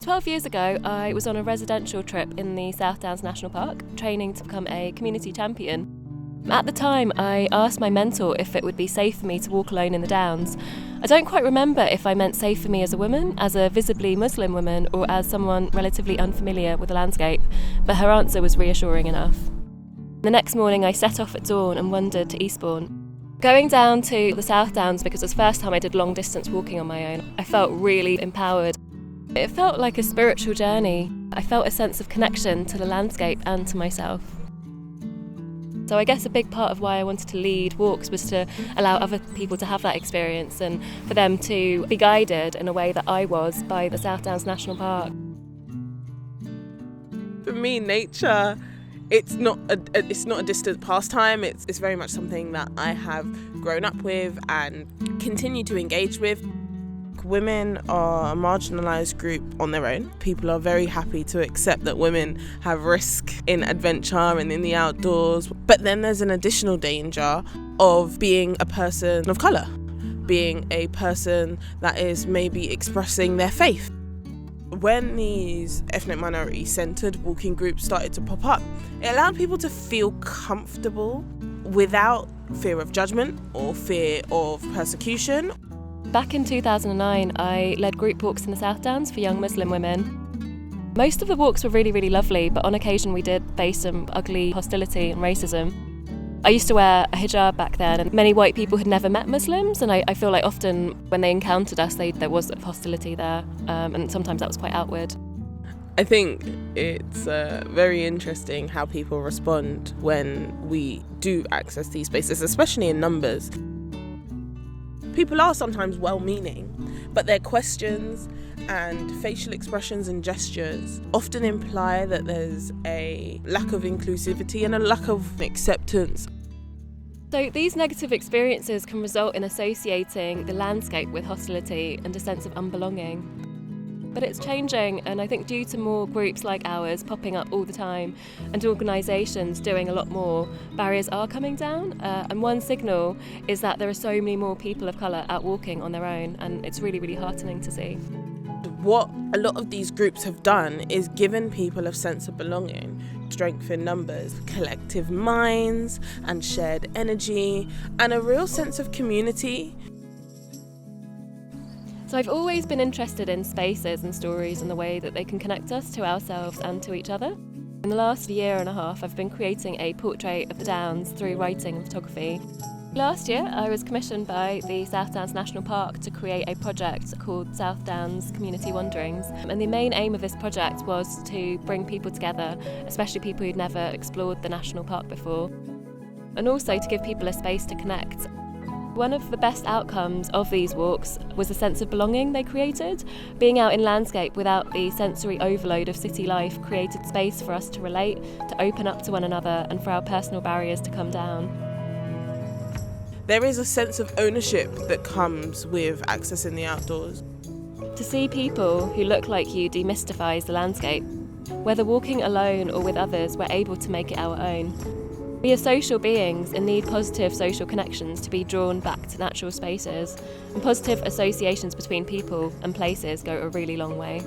12 years ago, I was on a residential trip in the South Downs National Park, training to become a community champion. At the time, I asked my mentor if it would be safe for me to walk alone in the Downs. I don't quite remember if I meant safe for me as a woman, as a visibly Muslim woman, or as someone relatively unfamiliar with the landscape, but her answer was reassuring enough. The next morning, I set off at dawn and wandered to Eastbourne. Going down to the South Downs, because it was the first time I did long distance walking on my own, I felt really empowered. It felt like a spiritual journey. I felt a sense of connection to the landscape and to myself. So I guess a big part of why I wanted to lead walks was to allow other people to have that experience and for them to be guided in a way that I was by the South Downs National Park. For me, nature, it's not a distant pastime. It's very much something that I have grown up with and continue to engage with. Women are a marginalised group on their own. People are very happy to accept that women have risk in adventure and in the outdoors. But then there's an additional danger of being a person of colour, being a person that is maybe expressing their faith. When these ethnic minority-centred walking groups started to pop up, it allowed people to feel comfortable without fear of judgment or fear of persecution. Back in 2009, I led group walks in the South Downs for young Muslim women. Most of the walks were really, really lovely, but on occasion we did face some ugly hostility and racism. I used to wear a hijab back then, and many white people had never met Muslims, and I feel like often when they encountered us, there was hostility there, and sometimes that was quite outward. I think it's very interesting how people respond when we do access these spaces, especially in numbers. People are sometimes well-meaning, but their questions and facial expressions and gestures often imply that there's a lack of inclusivity and a lack of acceptance. So these negative experiences can result in associating the landscape with hostility and a sense of unbelonging. But it's changing, and I think due to more groups like ours popping up all the time and organisations doing a lot more, barriers are coming down. And one signal is that there are so many more people of colour out walking on their own, and it's really, really heartening to see. What a lot of these groups have done is given people a sense of belonging, strength in numbers, collective minds and shared energy, and a real sense of community. So I've always been interested in spaces and stories and the way that they can connect us to ourselves and to each other. In the last year and a half, I've been creating a portrait of the Downs through writing and photography. Last year, I was commissioned by the South Downs National Park to create a project called South Downs Community Wanderings. And the main aim of this project was to bring people together, especially people who'd never explored the national park before, and also to give people a space to connect. One of the best outcomes of these walks was the sense of belonging they created. Being out in landscape without the sensory overload of city life created space for us to relate, to open up to one another, and for our personal barriers to come down. There is a sense of ownership that comes with accessing the outdoors. To see people who look like you demystifies the landscape. Whether walking alone or with others, we're able to make it our own. We are social beings and need positive social connections to be drawn back to natural spaces, and positive associations between people and places go a really long way.